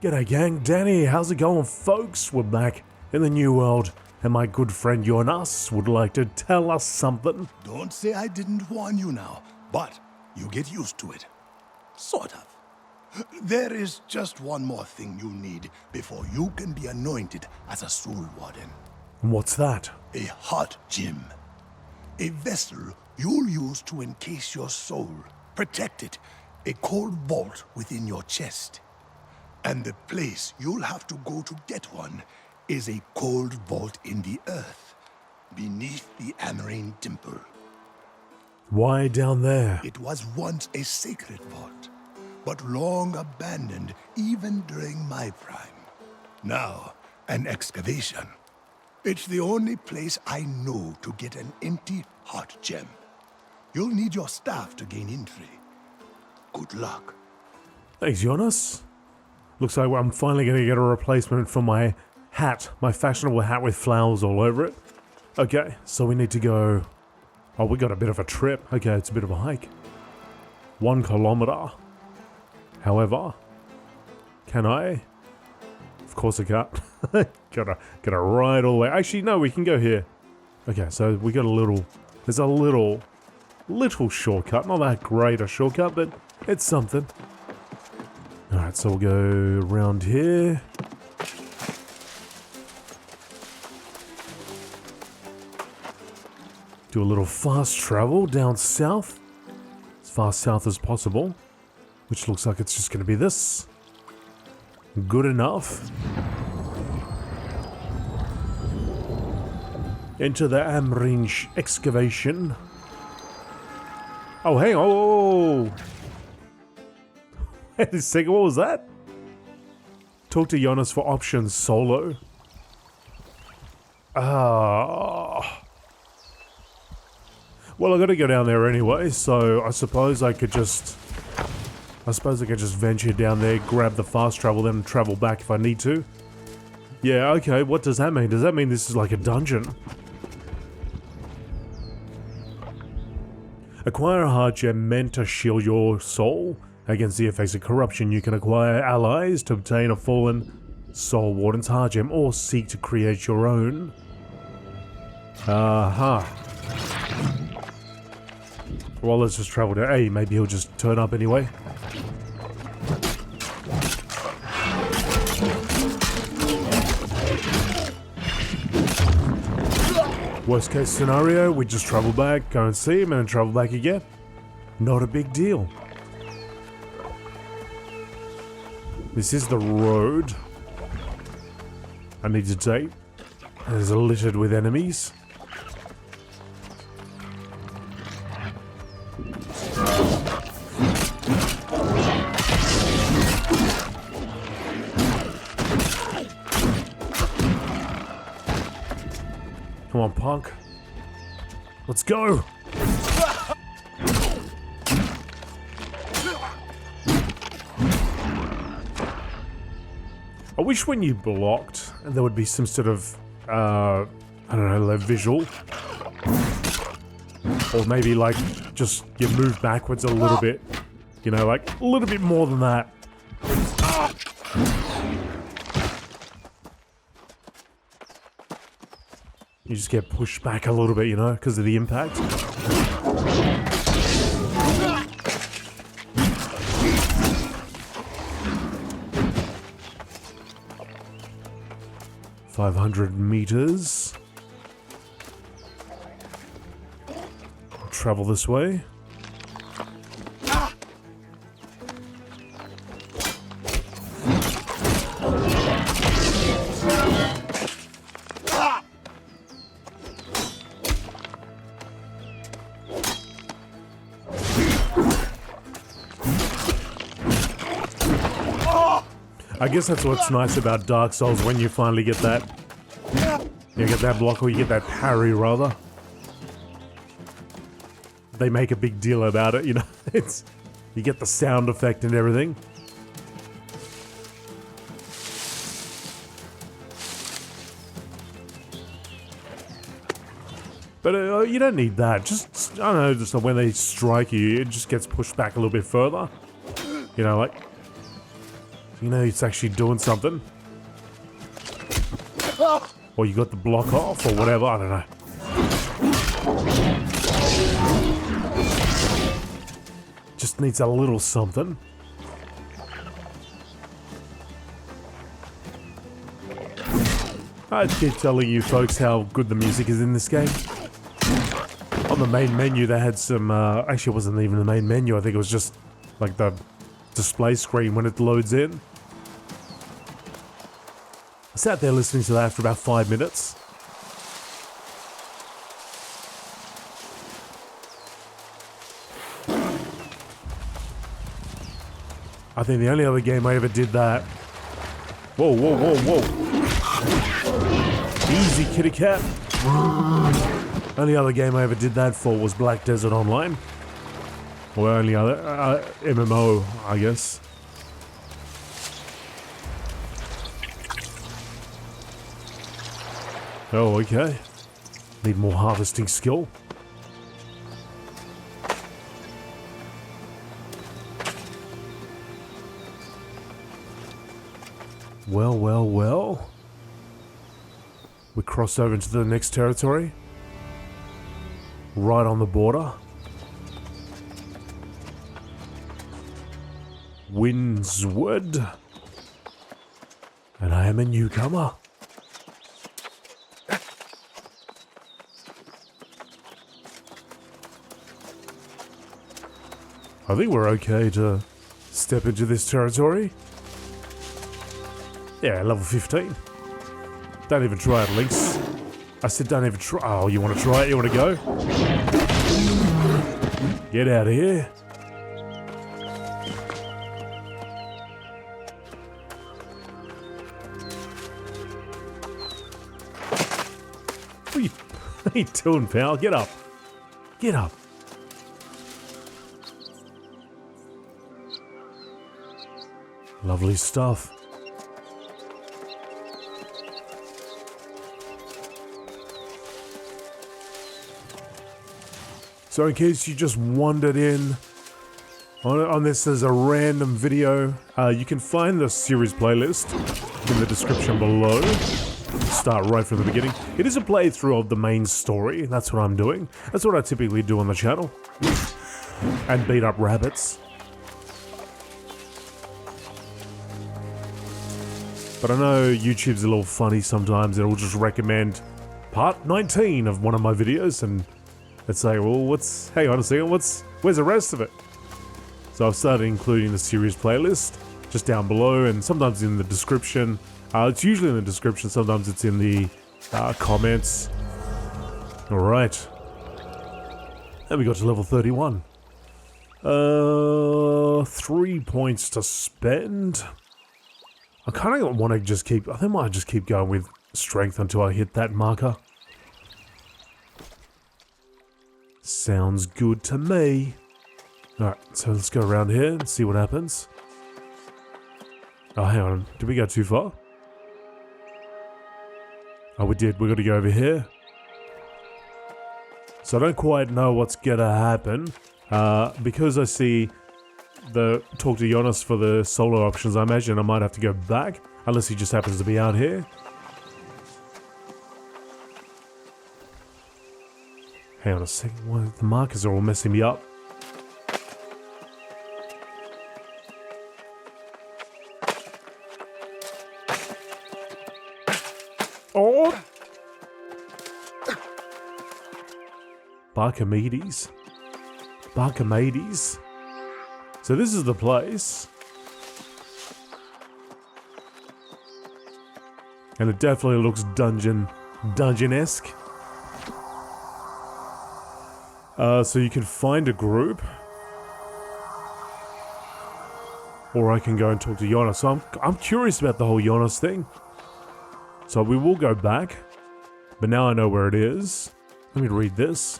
G'day gang, Danny, how's it going folks? We're back in the new world, and my good friend Jonas would like to tell us something. Don't say I didn't warn you now, but you get used to it. Sort of. There is just one more thing you need before you can be anointed as a soul warden. What's that? A heart gem. A vessel you'll use to encase your soul, protect it, a cold vault within your chest. And the place you'll have to go to get one is a cold vault in the earth, beneath the Amarine Temple. Why down there? It was once a sacred vault, but long abandoned even during my prime. Now, an excavation. It's the only place I know to get an empty heart gem. You'll need your staff to gain entry. Good luck. Thanks, Jonas. Looks like I'm finally going to get a replacement for my hat, my fashionable hat with flowers all over it. Okay, so we need to go... Oh, we got a bit of a trip. Okay, it's a bit of a hike. 1 kilometer. However, can I? Of course I can't. gotta ride all the way. Actually, no, we can go here. Okay, so we got a little... There's a little shortcut. Not that great a shortcut, but it's something. Alright, so we'll go around here. Do a little fast travel down south. As far south as possible. Which looks like it's just going to be this. Good enough. Into the Amrinch excavation. Oh, hang on. Oh. Wait a second, what was that? Talk to Jonas for options solo. Well, I gotta go down there anyway, so I suppose I could just venture down there, grab the fast travel, then travel back if I need to. Yeah, okay, what does that mean? Does that mean this is like a dungeon? Acquire a heart gem meant to shield your soul against the effects of corruption. You can acquire allies to obtain a fallen soul warden's heart gem or seek to create your own. Well, let's just travel to A. Maybe he'll just turn up anyway. Worst case scenario, we just travel back, go and see him, and then travel back again. Not a big deal. This is the road I need to take. And it's littered with enemies. Come on, punk. Let's go! I wish when you blocked, and there would be some sort of, I don't know, like visual. Or maybe like, just you move backwards a little bit. You know, like a little bit more than that. You just get pushed back a little bit, you know, because of the impact. $500 meters. I'll travel this way. I guess that's what's nice about Dark Souls when you finally get that. You get that block, or you get that parry, rather. They make a big deal about it, you know. You get the sound effect and everything. But you don't need that. Just, I don't know, just when they strike you, it just gets pushed back a little bit further. You know, like... You know it's actually doing something. Or you got the block off or whatever, I don't know. Just needs a little something. I keep telling you folks how good the music is in this game. On the main menu they had some, actually it wasn't even the main menu, I think it was just like the display screen when it loads in. I sat there listening to that for about 5 minutes. I think the only other game I ever did that... Whoa, whoa, whoa, whoa. Easy, kitty cat. Only other game I ever did that for was Black Desert Online. Or only other MMO, I guess. Oh, okay. Need more harvesting skill. Well, well, well. We cross over into the next territory. Right on the border. Windswood. And I am a newcomer. I think we're okay to step into this territory. Yeah, level 15. Don't even try it, Lynx. I said don't even try. Oh, you want to try it? You want to go? Get out of here. What are you doing, pal? Get up. Get up. Lovely stuff. So in case you just wandered in on this as a random video, you can find the series playlist in the description below. Start right from the beginning. It is a playthrough of the main story. That's what I'm doing. That's what I typically do on the channel. And beat up rabbits. But I know YouTube's a little funny sometimes. It'll just recommend part 19 of one of my videos and it's like, well, hang on a second, where's the rest of it? So I've started including the series playlist just down below and sometimes in the description. It's usually in the description, sometimes it's in the comments. Alright. And we got to level 31. 3 points to spend. I kind of want to just keep, I think I might just keep going with strength until I hit that marker. Sounds good to me. Alright, so let's go around here and see what happens. Oh, hang on. Did we go too far? Oh, we did. We got to go over here. So I don't quite know what's gonna happen. Because I see the talk to Jonas for the solo options, I imagine I might have to go back. Unless he just happens to be out here. Hang on a second, what, the markers are all messing me up. Oh! Barchamedes. Barchamedes. So this is the place. And it definitely looks dungeon-esque. So you can find a group. Or I can go and talk to Jonas. So I'm curious about the whole Jonas thing. So we will go back. But now I know where it is. Let me read this.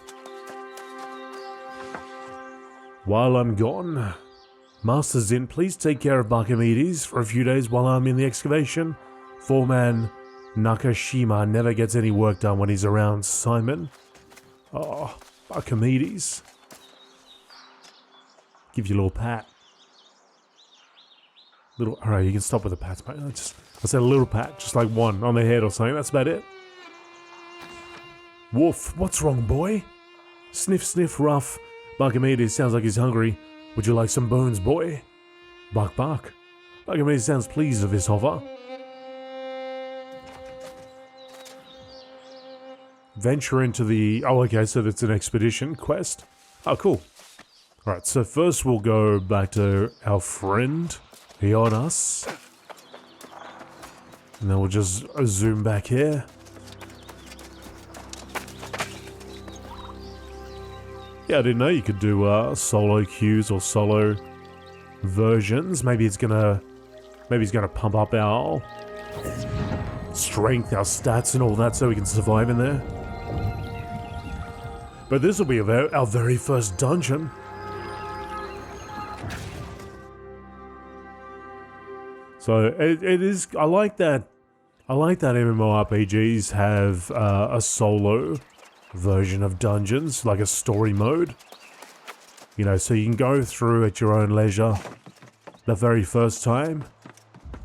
While I'm gone, Master Zin, please take care of Barchamedes for a few days while I'm in the excavation. Foreman Nakashima never gets any work done when he's around Simon. Oh, Barchamedes. Give you a little pat. Little. All right, you can stop with the pats, mate. I said a little pat, just like one on the head or something. That's about it. Wolf, what's wrong, boy? Sniff, sniff, rough. Barkamedes sounds like he's hungry. Would you like some bones, boy? Bark, bark. Barkamedes sounds pleased of his offer. Venture into the... Oh, okay, so that's an expedition quest. Oh, cool. Alright, so first we'll go back to our friend, Jonas. And then we'll just zoom back here. Yeah, I didn't know you could do solo queues or solo versions. Maybe he's gonna pump up our strength, our stats and all that so we can survive in there. But this will be our very first dungeon. So it is. I like that MMORPGs have a solo version of dungeons, like a story mode. You know, so you can go through at your own leisure the very first time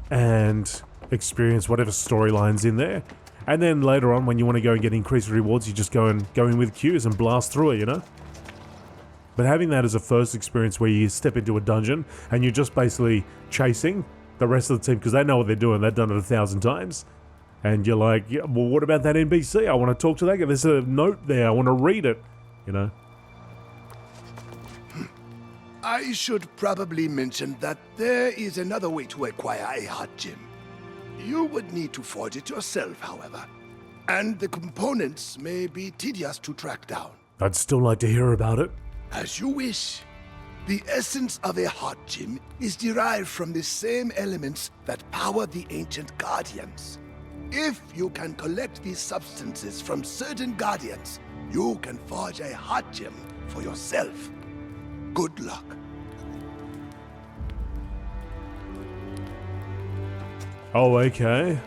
and experience whatever storyline's in there. And then later on, when you want to go and get increased rewards, you just go in with queues and blast through it, you know? But having that as a first experience where you step into a dungeon and you're just basically chasing the rest of the team because they know what they're doing, they've done it 1,000 times. And you're like, yeah, well, what about that NPC? I want to talk to that guy. There's a note there. I want to read it, you know? I should probably mention that there is another way to acquire a heart gem. You would need to forge it yourself, however. And the components may be tedious to track down. I'd still like to hear about it. As you wish. The essence of a heart gem is derived from the same elements that power the ancient guardians. If you can collect these substances from certain guardians, you can forge a heart gem for yourself. Good luck. Oh, okay.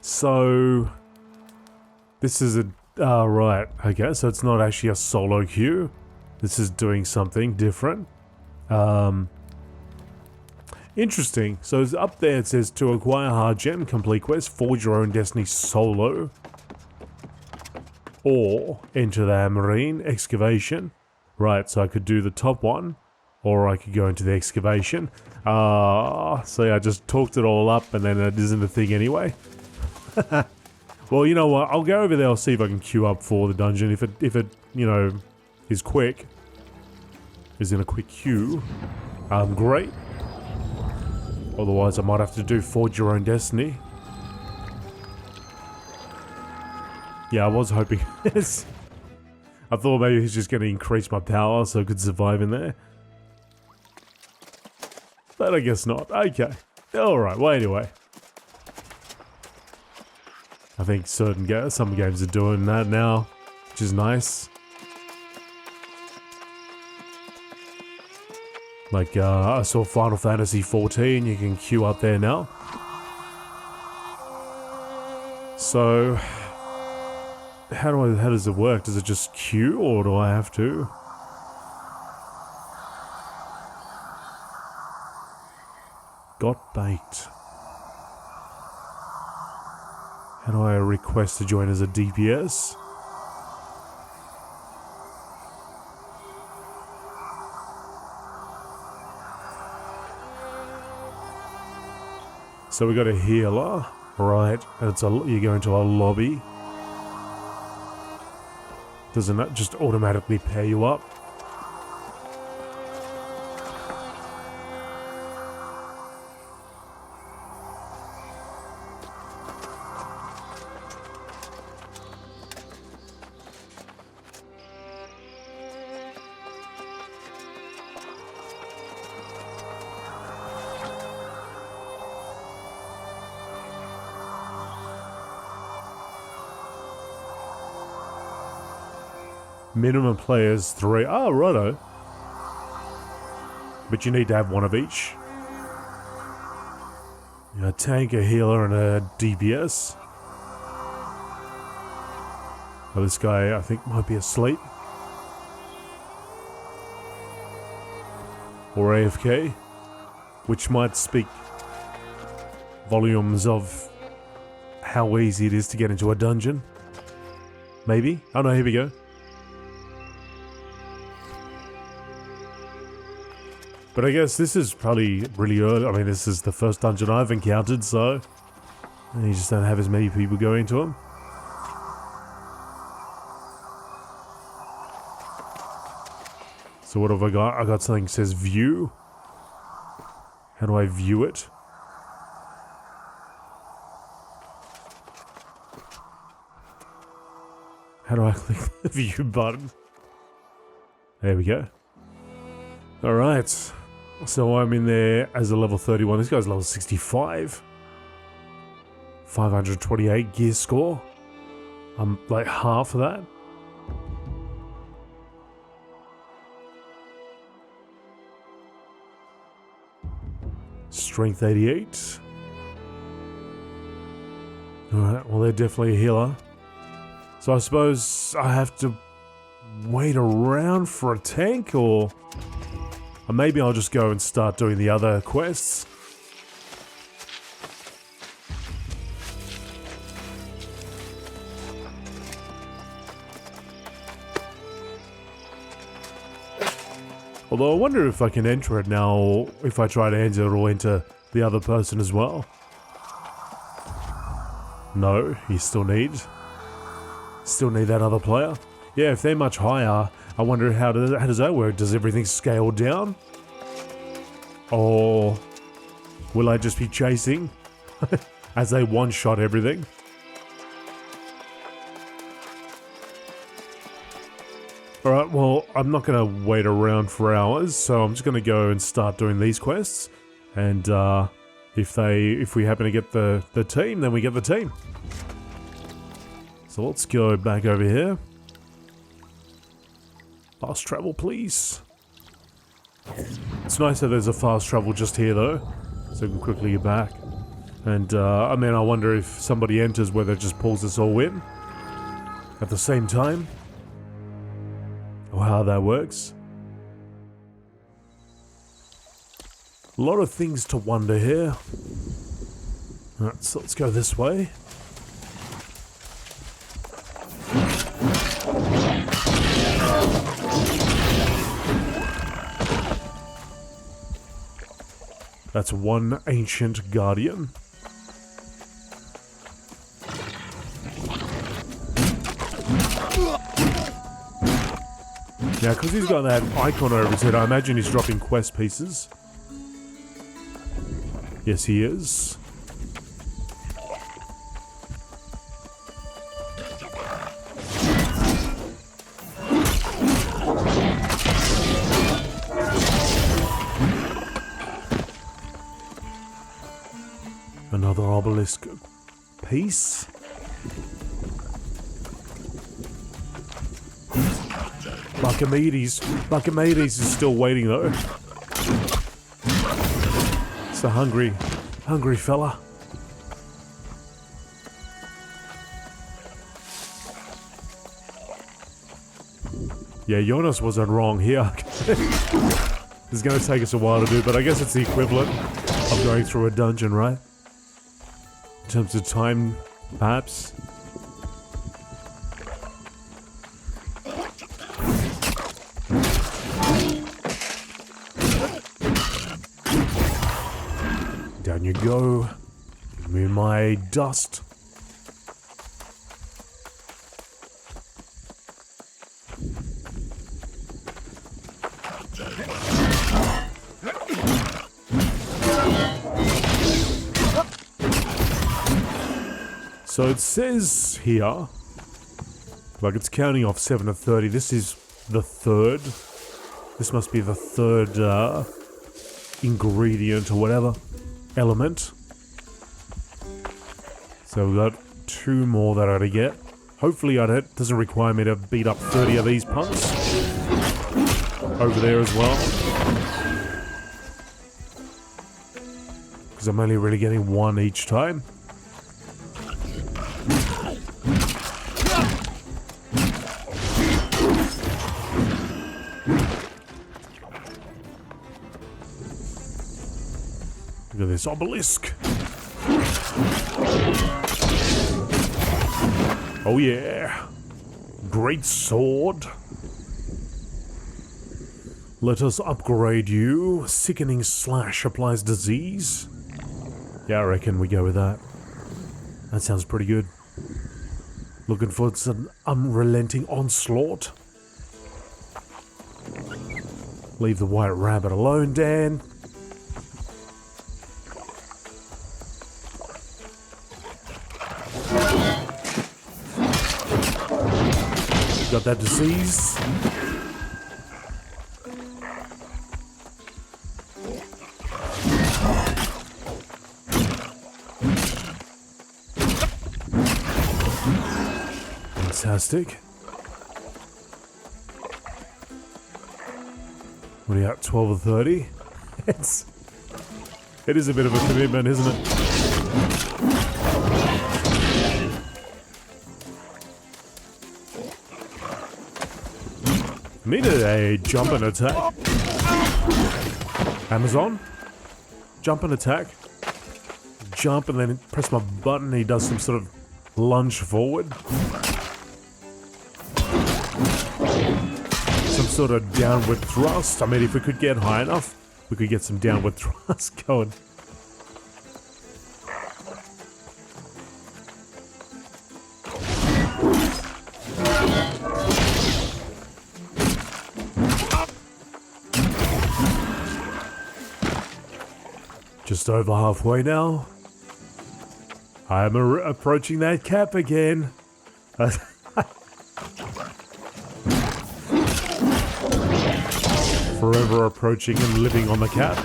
So, this is right, okay, so it's not actually a solo queue. This is doing something different. Interesting. So it's up there, it says to acquire hard gem, complete quest, forge your own destiny solo. Or enter the marine excavation. Right, so I could do the top one, or I could go into the excavation. So yeah, I just talked it all up and then it isn't a thing anyway. Well, you know what, I'll go over there, I'll see if I can queue up for the dungeon. If it, you know, is quick, is in a quick queue, great. Otherwise I might have to do forge your own destiny. Yeah, I was hoping. I thought maybe he's just going to increase my power so I could survive in there. But I guess not. Okay. Alright, well anyway. I think some games are doing that now, which is nice. Like, I saw Final Fantasy 14, you can queue up there now. So, how does it work? Does it just queue, or do I have to? Got baked. How do I request to join as a DPS? So we got a healer, right? And you go into a lobby. Doesn't that just automatically pair you up? Minimum players 3. Oh, righto. But you need to have one of each. A tank, a healer, and a DPS. Oh, this guy, I think, might be asleep. or AFK, which might speak volumes of how easy it is to get into a dungeon. Maybe? Oh no, here we go. But I guess this is probably really early. I mean, this is the first dungeon I've encountered, so you just don't have as many people going to them. So what have I got? I got something that says view. How do I view it? How do I click the view button? There we go. Alright. So I'm in there as a level 31. This guy's level 65. 528 gear score. I'm like half of that. Strength 88. Alright, well they're definitely a healer. So I suppose I have to wait around for a tank, or maybe I'll just go and start doing the other quests. Although I wonder if I can enter it now, if I try to enter it, or enter the other person as well. No, you still need that other player. Yeah, if they're much higher, I wonder how does that work? Does everything scale down? Or will I just be chasing as they one-shot everything? Alright, well, I'm not going to wait around for hours, so I'm just going to go and start doing these quests. And if we happen to get the team, then we get the team. So let's go back over here. Fast travel, please. It's nice that there's a fast travel just here, though, so we can quickly get back. And, I mean, I wonder if somebody enters whether it just pulls us all in at the same time, or how that works. A lot of things to wonder here. Alright, so let's go this way. That's one ancient guardian. Yeah, because he's got that icon over his head, I imagine he's dropping quest pieces. Yes, he is. Another obelisk piece. Buckamedes is still waiting though. It's a hungry fella. Yeah, Jonas wasn't wrong here. It's gonna take us a while to do, but I guess it's the equivalent of going through a dungeon, right? In terms of time, perhaps. Down you go. Give me my dust. So it says here, like it's counting off 7 to 30. This is the third. This must be the third ingredient or whatever. Element. So we've got 2 more that I gotta get. Hopefully it doesn't require me to beat up 30 of these punks. Over there as well. Because I'm only really getting 1 each time. Look at this obelisk. Oh yeah. Great sword. Let us upgrade you. Sickening slash applies disease. Yeah, I reckon we go with that. That sounds pretty good. Looking for some unrelenting onslaught. Leave the white rabbit alone, Dan. Got that disease. Fantastic. What are you at, 12 or 30? It is a bit of a commitment, isn't it? Needed a jump and attack. Amazon. Jump and attack. Jump and then press my button and he does some sort of lunge forward. Some sort of downward thrust. I mean, if we could get high enough, we could get some downward thrust going. Just over halfway now. I'm approaching that cap again. Forever approaching and living on the cap.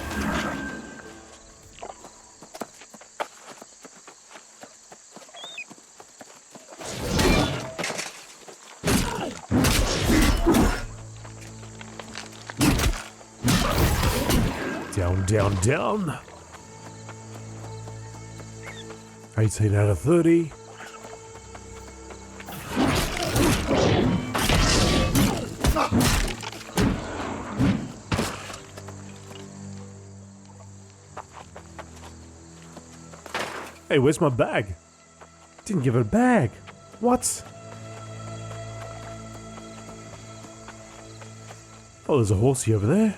Down, down, down. 18 out of 30. Hey, where's my bag? Didn't give it a bag. What? Oh, there's a horsey over there.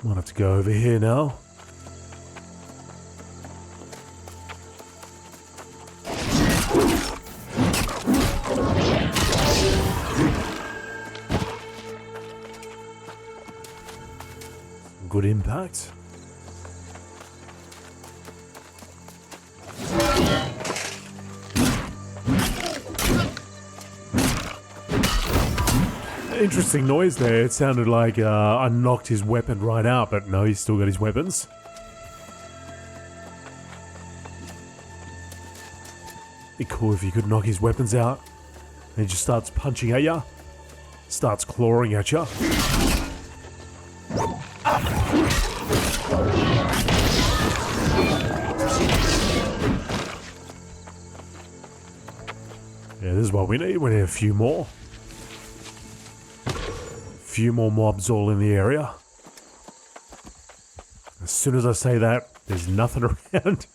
Might have to go over here now. Good impact. Interesting noise there. It sounded like I knocked his weapon right out, but no, he's still got his weapons. Be cool if you could knock his weapons out. And he just starts punching at ya. Starts clawing at ya. Yeah, this is what we need. We need a few more. Few more mobs all in the area. As soon as I say that, there's nothing around.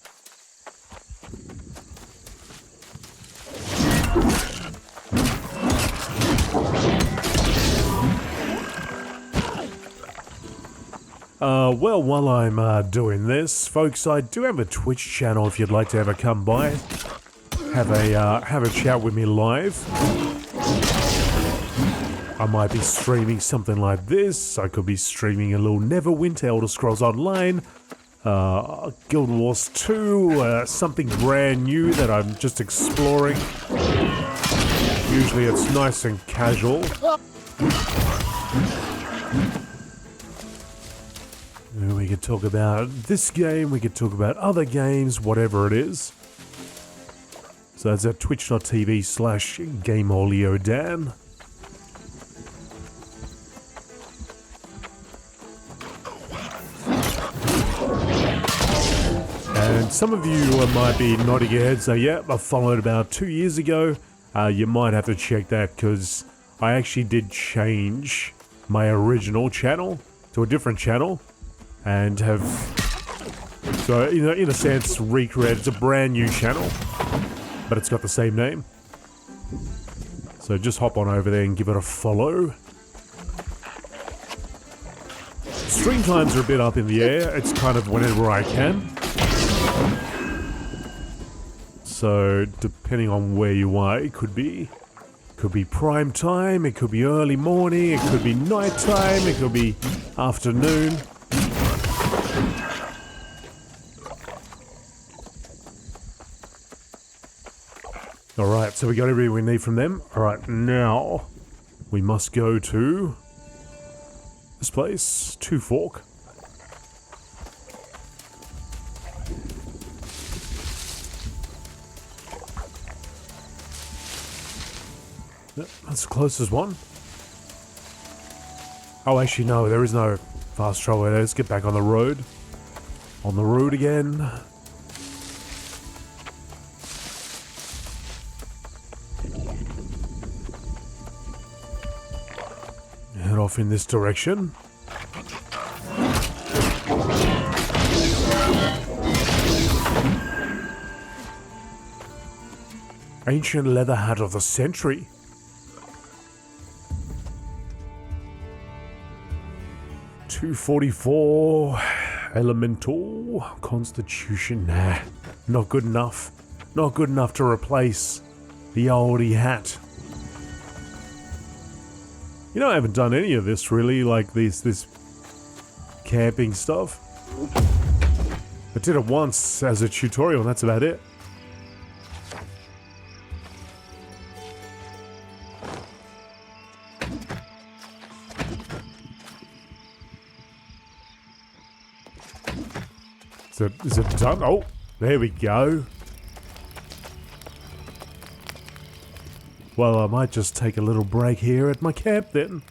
Well, while I'm doing this, folks, I do have a Twitch channel if you'd like to ever come by. Have a chat with me live. I might be streaming something like this. I could be streaming a little Neverwinter, Elder Scrolls Online, Guild Wars 2, something brand new that I'm just exploring. Usually it's nice and casual. We could talk about this game, we could talk about other games, whatever it is. So that's at twitch.tv/GameOlioDan. And some of you might be nodding your heads, so yeah, I followed about 2 years ago. You might have to check that because I actually did change my original channel to a different channel and have, so in a sense, recreated. It's a brand new channel, but it's got the same name. So just hop on over there and give it a follow. Stream times are a bit up in the air. It's kind of whenever I can. So depending on where you are, it could be prime time, it could be early morning, it could be night time, it could be afternoon. Alright, so we got everything we need from them. Alright, now we must go to this place, Two Fork. Yep, that's the closest one. Oh, actually, no, there is no fast travel there. Let's get back on the road. On the road again. Head off in this direction. Ancient leather hat of the century. $244 elemental constitution. Nah, not good enough. Not good enough to replace the oldie hat. You know, I haven't done any of this really, like this camping stuff. I did it once as a tutorial and that's about it. Is it done? Oh, there we go. Well, I might just take a little break here at my camp then.